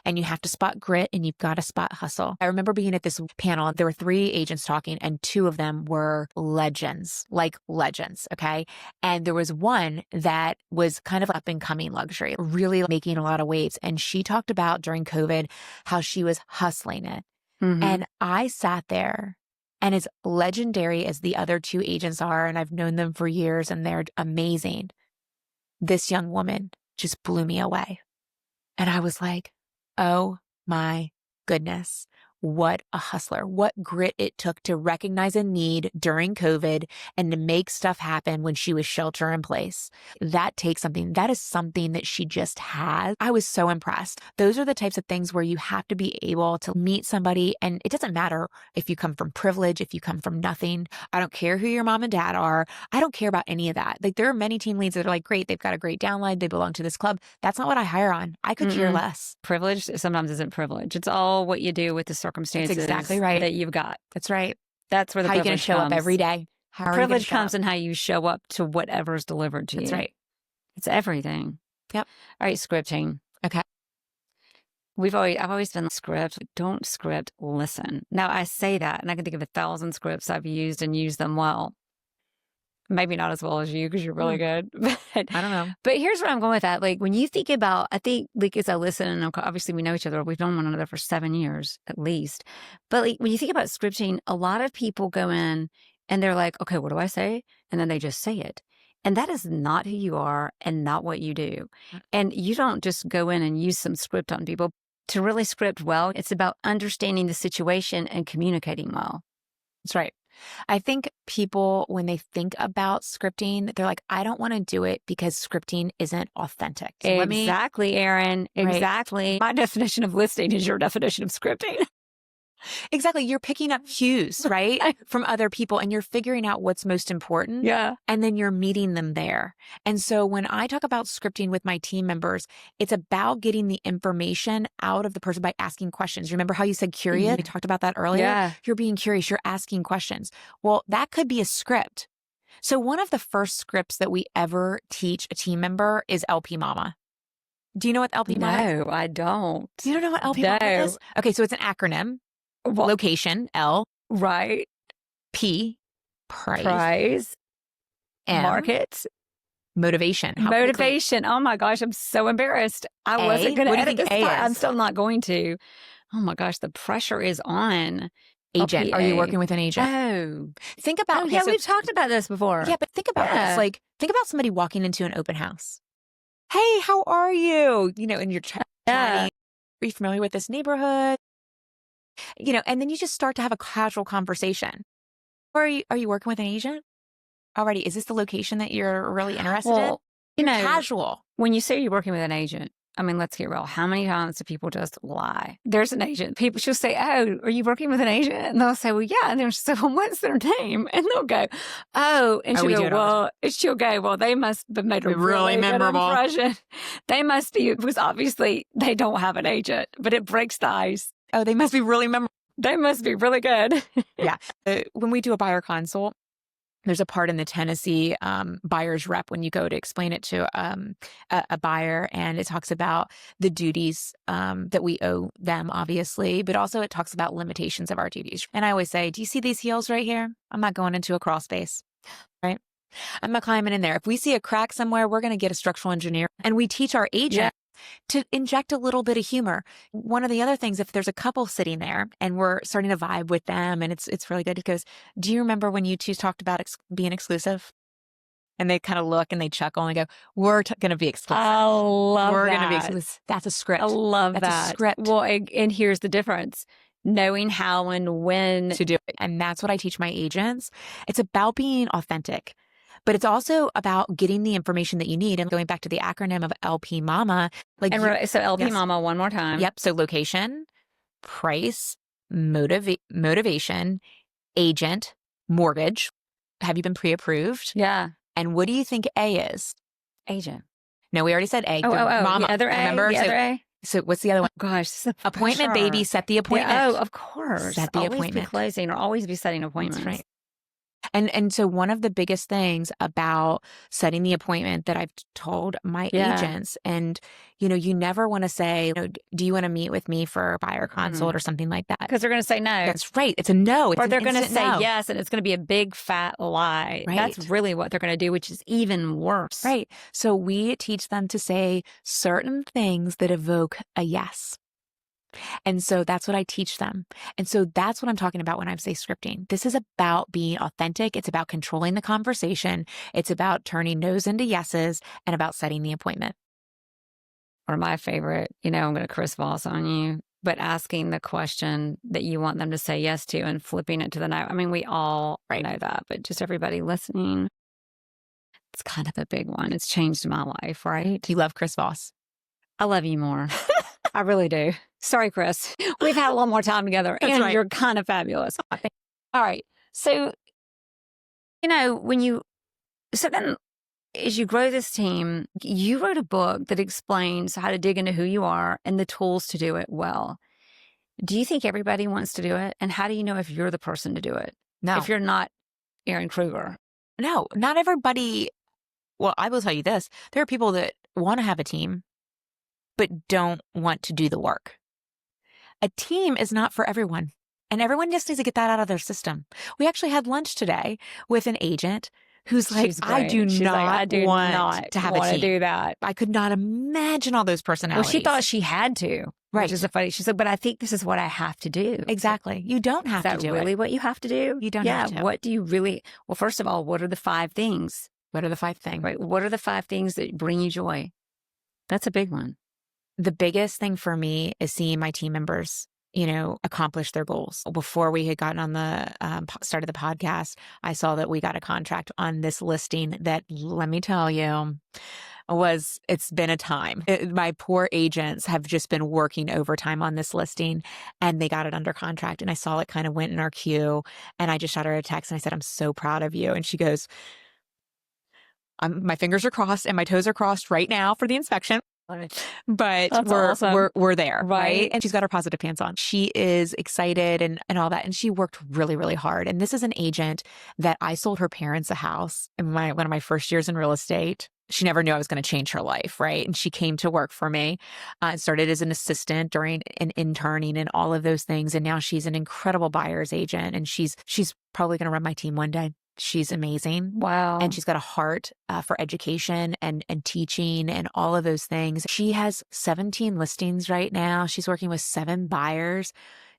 And you have to spot grit, and you've got to spot hustle. I remember being at this panel. There were 3 agents talking, and 2 of them were legends, like legends. Okay. And there was one that was kind of up and coming luxury, really making a lot of waves. And she talked about during COVID how she was hustling it. And I sat there, and as legendary as the other 2 agents are, and I've known them for years and they're amazing, this young woman just blew me away. And I was like, oh my goodness, what a hustler, what grit it took to recognize a need during COVID and to make stuff happen when she was shelter in place. That takes something. That is something that she just has. I was so impressed. Those are the types of things where you have to be able to meet somebody, and it doesn't matter if you come from privilege, if you come from nothing. I don't care who your mom and dad are. I don't care about any of that. Like, there are many team leads that are like, great, they've got a great downline, they belong to this club. That's not what I hire on. I could care less. Privilege sometimes isn't privilege. It's all what you do with the circumstances. That's exactly right. That you've got. That's right. That's where the privilege privilege comes. How you going to show up every day? How privilege comes in how you show up to whatever's delivered to you. That's right. It's everything. Yep. All right, scripting. Okay. I've always been script. Don't script, listen. Now I say that, and I can think of 1,000 scripts I've used and used them well. Maybe not as well as you, because you're really good. But I don't know. But here's where I'm going with that. Like, when you think about, I think, like, as I listen, and obviously we know each other, we've known one another for 7 years at least. But like, when you think about scripting, a lot of people go in and they're like, okay, what do I say? And then they just say it. And that is not who you are and not what you do. And you don't just go in and use some script on people. To really script well, it's about understanding the situation and communicating well. That's right. I think people, when they think about scripting, they're like, I don't want to do it because scripting isn't authentic. So Exactly, Erin. Right. Exactly. My definition of listening is your definition of scripting. Exactly. You're picking up cues, right, from other people, and you're figuring out what's most important. Yeah. And then you're meeting them there. And so when I talk about scripting with my team members, it's about getting the information out of the person by asking questions. Remember how you said curious? We talked about that earlier. Yeah. You're being curious. You're asking questions. Well, that could be a script. So one of the first scripts that we ever teach a team member is LP Mama. Do you know what LP Mama is? No, I don't. You don't know what LP Mama is? Okay, so it's an acronym. Well, Location, L. right. P, price. Price. M, market. motivation. Motivation. Oh my gosh, I'm so embarrassed. I wasn't going to edit this part. I'm still not going to. Oh my gosh, the pressure is on. Agent. LPA. Are you working with an agent? Oh. Think about. Oh, yeah, we've talked about this before. Yeah, but think about this. Like, think about somebody walking into an open house. Hey, how are you? You know, and you're chatting. Are you familiar with this neighborhood? You know, and then you just start to have a casual conversation. Or are you working with an agent already? Is this the location that you're really interested in? You know, casual. When you say you're working with an agent, I mean, let's get real. How many times do people just lie? There's an agent. People she'll say, "Oh, are you working with an agent?" And they'll say, "Well, yeah." And they'll say, "Well, what's their name?" And they'll go, "Oh," and she'll go, "Well, they must have made a really memorable impression. They must be," because obviously they don't have an agent, but it breaks the ice. Oh, they must be really memorable. They must be really good. Yeah. When we do a buyer consult, there's a part in the Tennessee buyer's rep when you go to explain it to a buyer, and it talks about the duties that we owe them, obviously, but also it talks about limitations of our duties. And I always say, do you see these heels right here? I'm not going into a crawl space, right? I'm not climbing in there. If we see a crack somewhere, we're going to get a structural engineer. And we teach our agent to inject a little bit of humor. One of the other things, if there's a couple sitting there and we're starting to vibe with them and it's really good, it goes, do you remember when you two talked about being exclusive? And they kind of look and they chuckle and they go, we're going to be exclusive. I love We're that. going to be exclusive. That's a script. I love That's that. a script. Well, and here's the difference. Knowing how and when to do it. And that's what I teach my agents. It's about being authentic. But it's also about getting the information that you need. And going back to the acronym of LP Mama. So LP Mama, one more time. Yep. So location, price, motivation, agent, mortgage. Have you been pre-approved? Yeah. And what do you think A is? Agent. No, we already said A. Mama. The other A. Remember? The other A. So what's the other one? Oh, gosh. This is appointment, baby. Set the appointment. Yeah, of course. Set the always appointment. Be closing or always be setting appointments. That's right. And so one of the biggest things about setting the appointment that I've told my agents, and, you know, you never want to say, do you want to meet with me for a buyer consult or something like that? Because they're going to say no. That's right. It's a no. Or they're going to say yes, and it's going to be a big fat lie. Right. That's really what they're going to do, which is even worse. Right. So we teach them to say certain things that evoke a yes. And so that's what I teach them. And so that's what I'm talking about when I say scripting. This is about being authentic. It's about controlling the conversation. It's about turning no's into yeses and about setting the appointment. One of my favorite, I'm going to Chris Voss on you, but asking the question that you want them to say yes to and flipping it to the no. I mean, we all know that, but just everybody listening, it's kind of a big one. It's changed my life, right? You love Chris Voss. I love you more. I really do. Sorry, Chris. We've had a lot more time together, and you're kind of fabulous. All right. So, so then as you grow this team, you wrote a book that explains how to dig into who you are and the tools to do it well. Do you think everybody wants to do it? And how do you know if you're the person to do it? No. If you're not Erin Krueger. No, not everybody. Well, I will tell you this. There are people that want to have a team, but don't want to do the work. A team is not for everyone. And everyone just needs to get that out of their system. We actually had lunch today with an agent who's like, I do not want to have a team. Do that. I could not imagine all those personalities. Well, she thought she had to. Right. Which is a funny. She said, but I think this is what I have to do. Exactly. You don't have to do it. Is that really what you have to do? You don't have to. What do you really? Well, first of all, what are the 5 things? What are the 5 things? Right. What are the 5 things that bring you joy? That's a big one. The biggest thing for me is seeing my team members accomplish their goals. Before we had gotten on the start of the podcast, I saw that we got a contract on this listing that, let me tell you, it's been a time. My poor agents have just been working overtime on this listing, and they got it under contract. And I saw it kind of went in our queue, and I just shot her a text and I said, I'm so proud of you. And she goes, my fingers are crossed and my toes are crossed right now for the inspection. But That's we're awesome. we're there, Right. right? And she's got her positive pants on. She is excited and all that. And she worked really, really hard. And this is an agent that I sold her parents a house in one of my first years in real estate. She never knew I was going to change her life, right? And she came to work for me, started as an assistant during an interning and all of those things. And now she's an incredible buyer's agent, and she's probably going to run my team one day. She's amazing. Wow. And she's got a heart for education and teaching and all of those things. She has 17 listings right now. She's working with 7 buyers.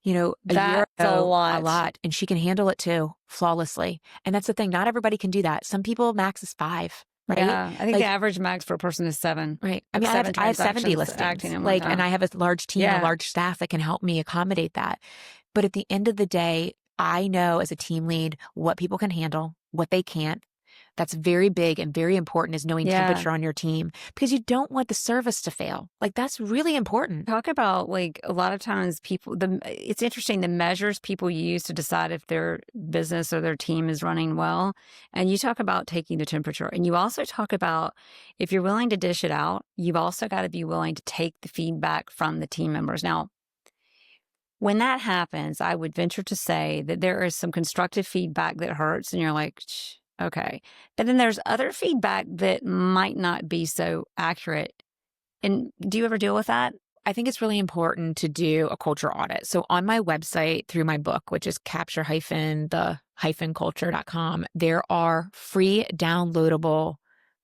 A year That's ago, a lot. a lot. And she can handle it too, flawlessly. And that's the thing. Not everybody can do that. Some people max is 5, right? Yeah. I think the average max for a person is 7. Right. I mean, I have 70 listings, acting in one time. and I have a large team, Yeah. a large staff that can help me accommodate that. But at the end of the day, I know as a team lead what people can handle, what they can't. That's very big and very important, is knowing temperature on your team, because you don't want the service to fail. Like, that's really important. Talk about, like, a lot of times it's interesting, the measures people use to decide if their business or their team is running well. And you talk about taking the temperature, and you also talk about, if you're willing to dish it out, you've also got to be willing to take the feedback from the team members. Now, when that happens, I would venture to say that there is some constructive feedback that hurts, and you're like, okay. But then there's other feedback that might not be so accurate. And do you ever deal with that? I think it's really important to do a culture audit. So on my website, through my book, which is capture-the-culture.com, there are free downloadable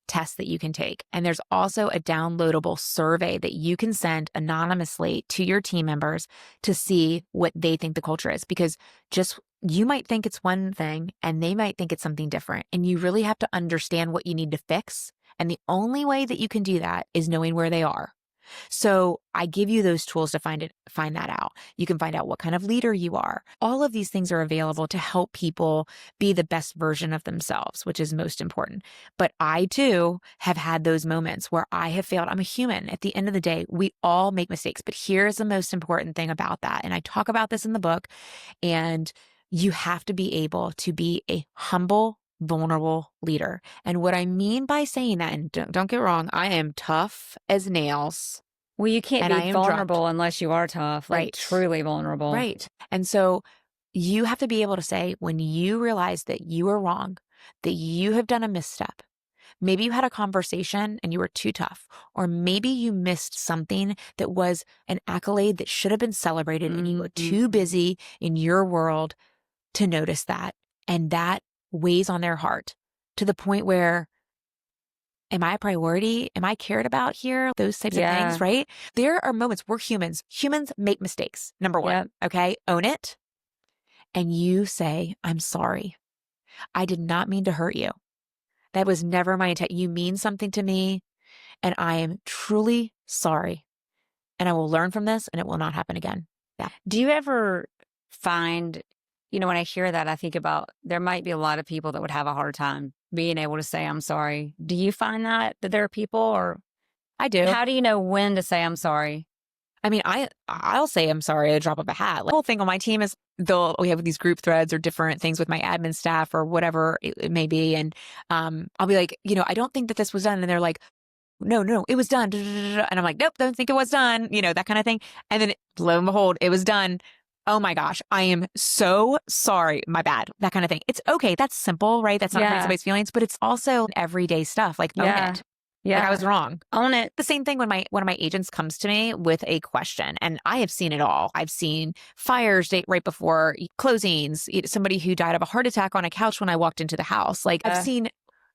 tests that you can take. And there's also a downloadable survey that you can send anonymously to your team members to see what they think the culture is. Because you might think it's one thing and they might think it's something different. And you really have to understand what you need to fix. And the only way that you can do that is knowing where they are. So I give you those tools to find that out. You can find out what kind of leader you are. All of these things are available to help people be the best version of themselves, which is most important. But I too have had those moments where I have failed. I'm a human. At the end of the day, we all make mistakes. But here's the most important thing about that. And I talk about this in the book. And you have to be able to be a humble, vulnerable leader. And what I mean by saying that, and don't get wrong, I am tough as nails. Well, you can't And be vulnerable unless you are tough, like Right. truly vulnerable. Right. And so you have to be able to say, when you realize that you are wrong, that you have done a misstep, maybe you had a conversation and you were too tough, or maybe you missed something that was an accolade that should have been celebrated, and you were too busy in your world to notice that. And that weighs on their heart to the point where, am I a priority? Am I cared about here? Those types of things, right? There are moments, we're humans. Humans make mistakes. Number one, okay? Own it. And you say, I'm sorry. I did not mean to hurt you. That was never my intent. You mean something to me, and I am truly sorry. And I will learn from this, and it will not happen again. Yeah. Do you ever find, when I hear that, I think about, there might be a lot of people that would have a hard time being able to say, I'm sorry. Do you find that there are people, or? I do. How do you know when to say, I'm sorry? I mean, I'll say I'm sorry at a drop of a hat. The whole thing on my team is we have these group threads or different things with my admin staff or whatever it may be. And I'll be like, I don't think that this was done. And they're like, no, it was done. And I'm like, nope, don't think it was done. That kind of thing. And then lo and behold, it was done. Oh my gosh, I am so sorry. My bad. That kind of thing. It's okay. That's simple, right? That's not hurting somebody's feelings, but it's also everyday stuff. Like, own it. Yeah. Like, I was wrong. Own it. The same thing when one of my agents comes to me with a question, and I have seen it all. I've seen fires right before closings, somebody who died of a heart attack on a couch when I walked into the house. Like, I've seen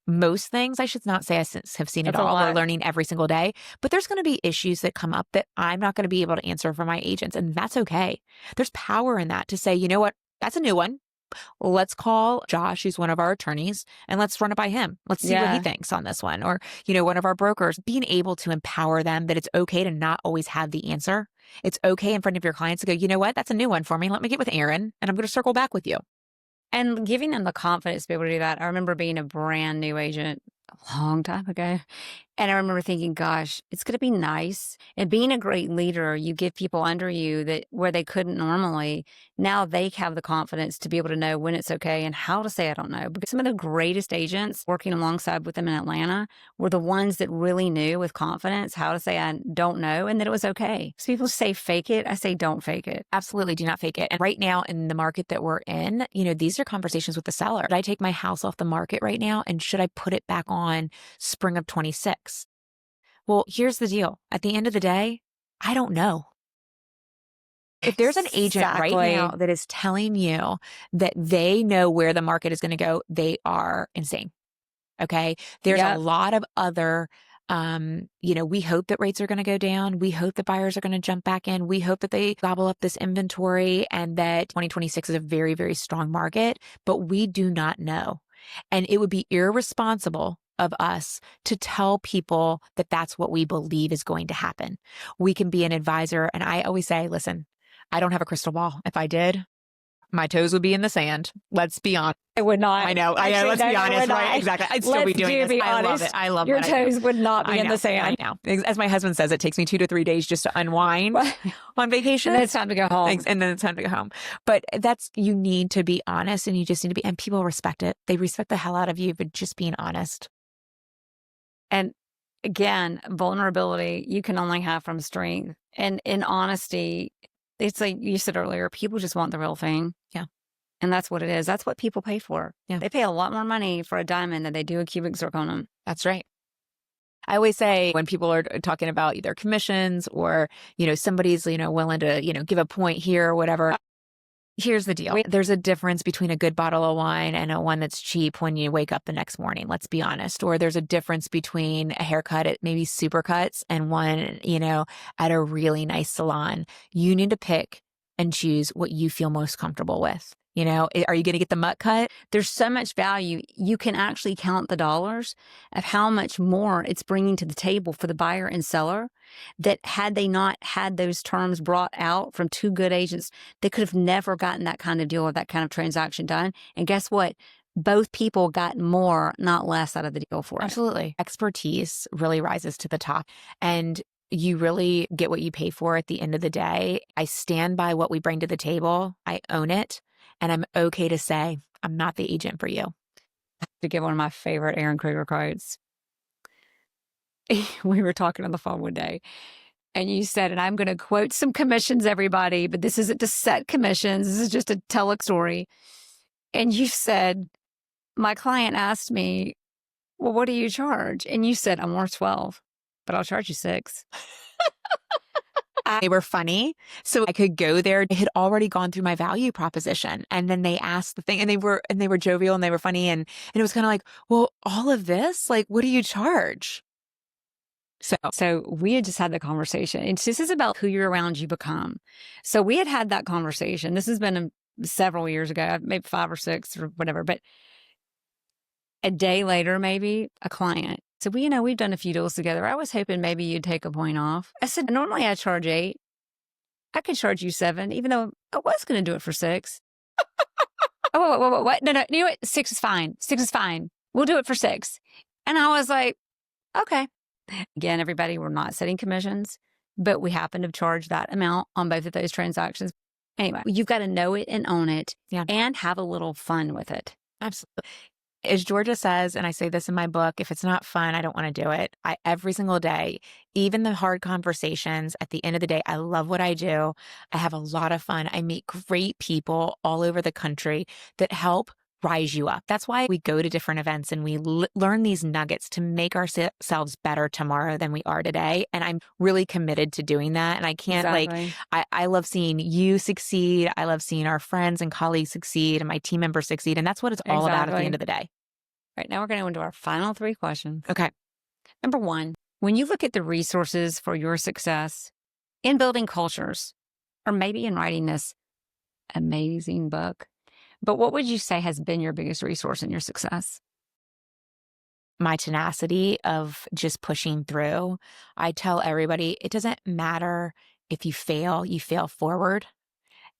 most things. I should not say I have seen it all. We're learning every single day. But there's going to be issues that come up that I'm not going to be able to answer for my agents. And that's okay. There's power in that to say, you know what? That's a new one. let's call Josh, who's one of our attorneys, and let's run it by him. Let's see what he thinks on this one. Or, one of our brokers, being able to empower them that it's okay to not always have the answer. It's okay in front of your clients to go, you know what? That's a new one for me. Let me get with Erin and I'm going to circle back with you. And giving them the confidence to be able to do that. I remember being a brand new agent a long time ago. And I remember thinking, gosh, it's going to be nice. And being a great leader, you give people under you that where they couldn't normally, now they have the confidence to be able to know when it's okay and how to say, I don't know. Because some of the greatest agents working alongside with them in Atlanta were the ones that really knew with confidence how to say, I don't know, and that it was okay. So people say fake it. I say, don't fake it. Absolutely do not fake it. And right now in the market that we're in, these are conversations with the seller. Should I take my house off the market right now? And should I put it back on spring of 26? Well, here's the deal. At the end of the day, I don't know. If there's an agent right now that is telling you that they know where the market is going to go, they are insane. Okay. There's a lot of other, we hope that rates are going to go down. We hope that buyers are going to jump back in. We hope that they gobble up this inventory and that 2026 is a very, very strong market, but we do not know. And it would be irresponsible of us to tell people that that's what we believe is going to happen. We can be an advisor. And I always say, listen, I don't have a crystal ball. If I did, my toes would be in the sand. Let's be honest. It would not. I know. Let's be honest, right? Exactly. I'd still be doing this. I love it. I love your toes would not be in the sand. I know. As my husband says, it takes me 2 to 3 days just to unwind on vacation. And then it's time to go home. And then it's time to go home. But you need to be honest and you just need to be, and people respect it. They respect the hell out of you for just being honest. And again, vulnerability you can only have from strength. And in honesty, it's like you said earlier, people just want the real thing. Yeah. And that's what it is. That's what people pay for. Yeah. They pay a lot more money for a diamond than they do a cubic zirconium. That's right. I always say when people are talking about either commissions or, somebody's, willing to, give a point here or whatever. Here's the deal. There's a difference between a good bottle of wine and a one that's cheap when you wake up the next morning. Let's be honest. Or there's a difference between a haircut at maybe Supercuts and one, at a really nice salon. You need to pick and choose what you feel most comfortable with. Are you going to get the mutt cut? There's so much value. You can actually count the dollars of how much more it's bringing to the table for the buyer and seller that had they not had those terms brought out from 2 good agents, they could have never gotten that kind of deal or that kind of transaction done. And guess what? Both people got more, not less out of the deal for it. Absolutely. Expertise really rises to the top. And you really get what you pay for at the end of the day. I stand by what we bring to the table. I own it. And I'm okay to say, I'm not the agent for you. To give one of my favorite Erin Krueger quotes. We were talking on the phone one day, and you said, and I'm going to quote some commissions, everybody, but this isn't to set commissions. This is just to tell a story. And you said, my client asked me, well, what do you charge? And you said, I'm worth 12, but I'll charge you 6. They were funny, so I could go there. It had already gone through my value proposition. And then they asked the thing and they were jovial and they were funny. And it was kind of like, well, all of this, like, what do you charge? So we had just had the conversation. And this is about who you're around, you become. So we had that conversation. This has been several years ago, maybe 5 or 6 or whatever. But a day later, maybe a client. So we've done a few deals together. I was hoping maybe you'd take a point off. I said, normally I charge 8. I could charge you 7, even though I was going to do it for 6. Oh, what? No. You know what? 6 is fine. 6 is fine. We'll do it for 6. And I was like, okay. Again, everybody, we're not setting commissions, but we happen to charge that amount on both of those transactions. Anyway, you've got to know it and own it and have a little fun with it. Absolutely. As Georgia says, and I say this in my book, if it's not fun, I don't want to do it. Every single day, even the hard conversations, at the end of the day, I love what I do. I have a lot of fun. I meet great people all over the country that help rise you up. That's why we go to different events and we learn these nuggets to make ourselves better tomorrow than we are today. And I'm really committed to doing that. And I can't I love seeing you succeed. I love seeing our friends and colleagues succeed and my team members succeed. And that's what it's all about at the end of the day. Right now we're going to go into our final 3 questions. Okay. Number 1, when you look at the resources for your success in building cultures, or maybe in writing this amazing book, But what would you say has been your biggest resource in your success? My tenacity of just pushing through. I tell everybody, it doesn't matter if you fail forward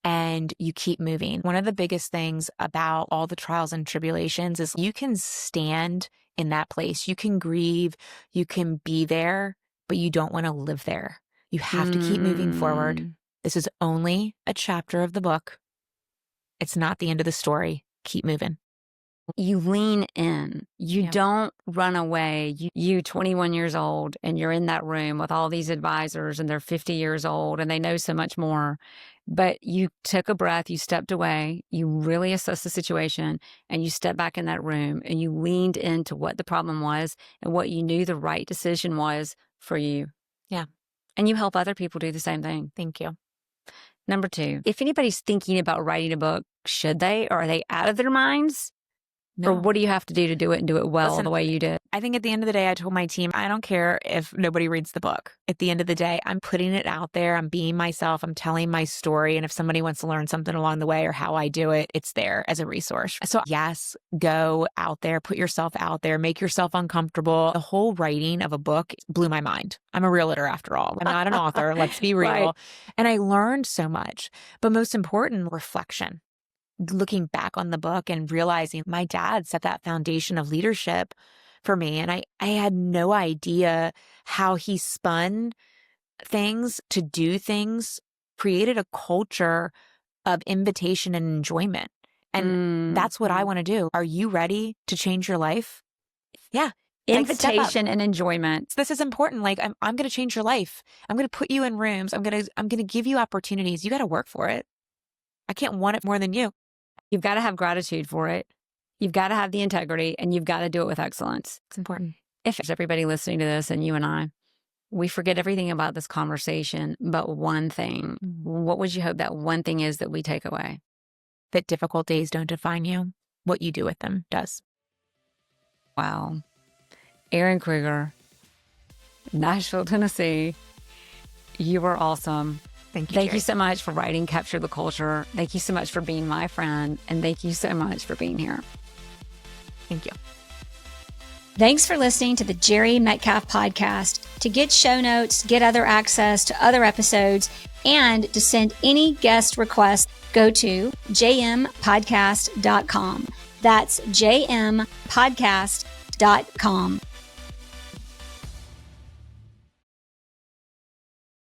and you keep moving. One of the biggest things about all the trials and tribulations is you can stand in that place. You can grieve, you can be there, but you don't want to live there. You have to keep moving forward. This is only a chapter of the book. It's not the end of the story. Keep moving. You lean in. You don't run away. You 21 years old, and you're in that room with all these advisors, and they're 50 years old, and they know so much more. But you took a breath, you stepped away, you really assessed the situation, and you stepped back in that room, and you leaned into what the problem was and what you knew the right decision was for you. Yeah. And you help other people do the same thing. Thank you. Number 2, if anybody's thinking about writing a book, should they, or are they out of their minds? No. Or what do you have to do it and do it well the way you did? I think at the end of the day, I told my team, I don't care if nobody reads the book. At the end of the day, I'm putting it out there. I'm being myself. I'm telling my story. And if somebody wants to learn something along the way or how I do it, it's there as a resource. So yes, go out there, put yourself out there, make yourself uncomfortable. The whole writing of a book blew my mind. I'm a realtor after all. I'm not an author. Let's be real. Right. And I learned so much. But most important, reflection. Looking back on the book and realizing my dad set that foundation of leadership for me. And I had no idea how he spun things to do things, created a culture of invitation and enjoyment. And that's what I want to do. Are you ready to change your life? Yeah. Invitation and enjoyment. This is important. Like I'm going to change your life. I'm going to put you in rooms. I'm going to give you opportunities. You got to work for it. I can't want it more than you. You've got to have gratitude for it. You've got to have the integrity, and you've got to do it with excellence. It's important. If there's everybody listening to this and you and I, we forget everything about this conversation, but one thing. What would you hope that one thing is that we take away? That difficult days don't define you. What you do with them does. Wow. Erin Krueger, Nashville, Tennessee. You are awesome. Thank you. Thank Jere. you so much for writing Capture the Culture. Thank you so much for being my friend. And thank you so much for being here. Thank you. Thanks for listening to the Jere Metcalf podcast. To get show notes, get other access to other episodes, and to send any guest requests, go to jmpodcast.com. That's jmpodcast.com.